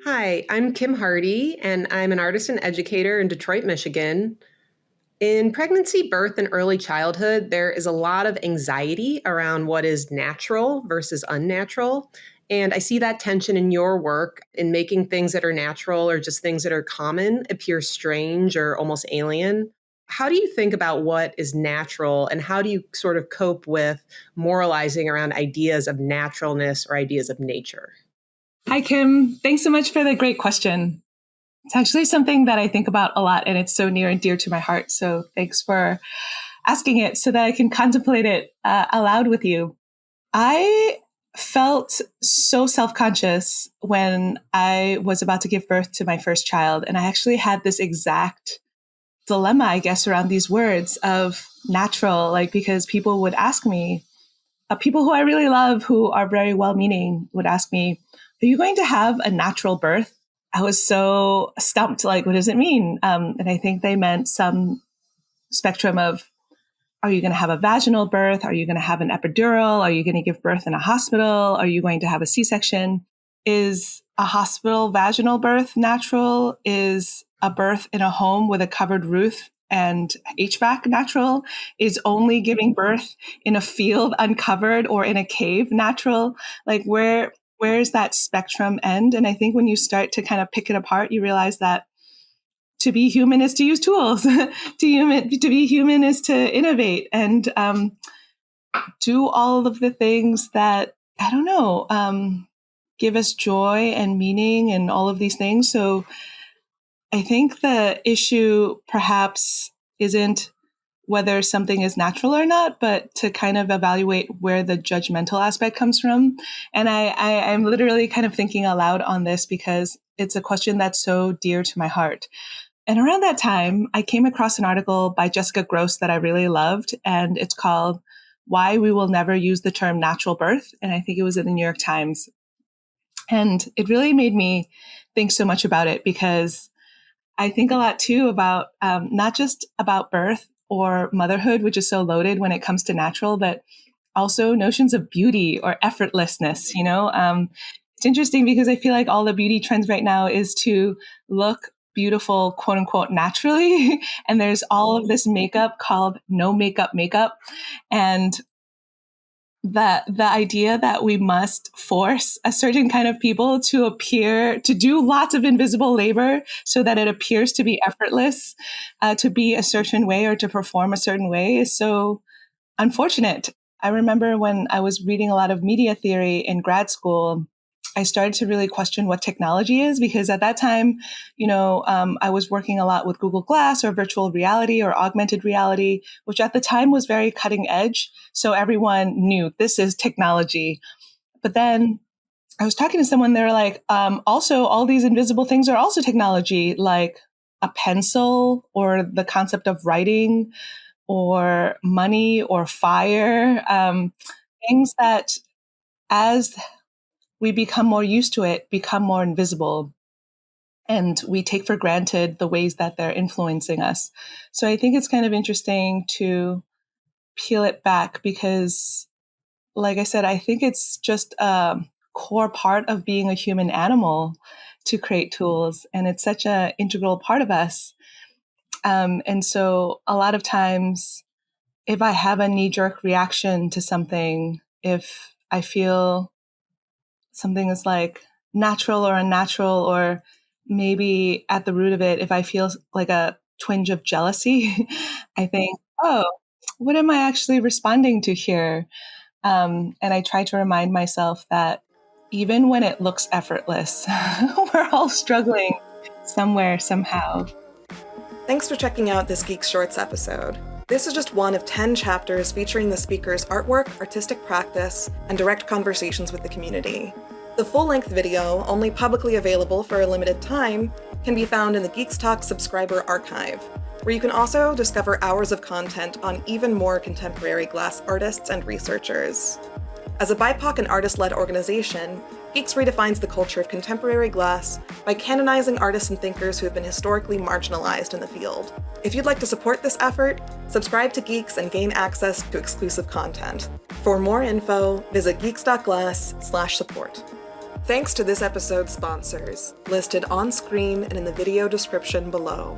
Hi, I'm Kim Harty, and I'm an artist and educator in Detroit, Michigan. In pregnancy, birth, and early childhood, there is a lot of anxiety around what is natural versus unnatural. And I see that tension in your work in making things that are natural or just things that are common appear strange or almost alien. How do you think about what is natural, and how do you sort of cope with moralizing around ideas of naturalness or ideas of nature? Hi, Kim. Thanks so much for the great question. It's actually something that I think about a lot, and it's so near and dear to my heart. So thanks for asking it so that I can contemplate it aloud with you. I felt so self-conscious when I was about to give birth to my first child. And I actually had this exact dilemma, I guess, around these words of natural, like, because people would ask me, people who I really love, who are very well-meaning, would ask me, are you going to have a natural birth? I was so stumped, like, what does it mean? And I think they meant some spectrum of, are you going to have a vaginal birth? Are you going to have an epidural? Are you going to give birth in a hospital? Are you going to have a C-section? Is a hospital vaginal birth natural? Is a birth in a home with a covered roof and HVAC natural? Is only giving birth in a field uncovered or in a cave natural? Like, where's that spectrum end? And I think when you start to kind of pick it apart, you realize that to be human is to use tools. To be human is to innovate and do all of the things that, I don't know, give us joy and meaning and all of these things. So I think the issue perhaps isn't whether something is natural or not, but to kind of evaluate where the judgmental aspect comes from. And I'm literally kind of thinking aloud on this because it's a question that's so dear to my heart. And around that time, I came across an article by Jessica Gross that I really loved, and it's called Why We Will Never Use the Term Natural Birth. And I think it was in the New York Times. And it really made me think so much about it because I think a lot too about not just about birth or motherhood, which is so loaded when it comes to natural, but also notions of beauty or effortlessness. It's interesting because I feel like all the beauty trends right now is to look beautiful, quote unquote, naturally. And there's all of this makeup called no makeup makeup. And the idea that we must force a certain kind of people to appear to do lots of invisible labor so that it appears to be effortless, to be a certain way or to perform a certain way is so unfortunate. I remember when I was reading a lot of media theory in grad school, I started to really question what technology is because at that time, I was working a lot with Google Glass or virtual reality or augmented reality, which at the time was very cutting edge. So everyone knew this is technology. But then I was talking to someone, they were like, also, all these invisible things are also technology, like a pencil or the concept of writing or money or fire, things that as we become more used to it, become more invisible. And we take for granted the ways that they're influencing us. So I think it's kind of interesting to peel it back because, like I said, I think it's just a core part of being a human animal to create tools. And it's such an integral part of us. And so a lot of times, if I have a knee-jerk reaction to something, if I feel something is like natural or unnatural, or maybe at the root of it, if I feel like a twinge of jealousy, I think, oh, what am I actually responding to here? And I try to remind myself that even when it looks effortless, we're all struggling somewhere, somehow. Thanks for checking out this Geeks Shorts episode. This is just one of 10 chapters featuring the speaker's artwork, artistic practice, and direct conversations with the community. The full-length video, only publicly available for a limited time, can be found in the GEEX Talks subscriber archive, where you can also discover hours of content on even more contemporary glass artists and researchers. As a BIPOC and artist-led organization, GEEX redefines the culture of contemporary glass by canonizing artists and thinkers who have been historically marginalized in the field. If you'd like to support this effort, subscribe to GEEX and gain access to exclusive content. For more info, visit geeks.glass/support. Thanks to this episode's sponsors, listed on screen and in the video description below.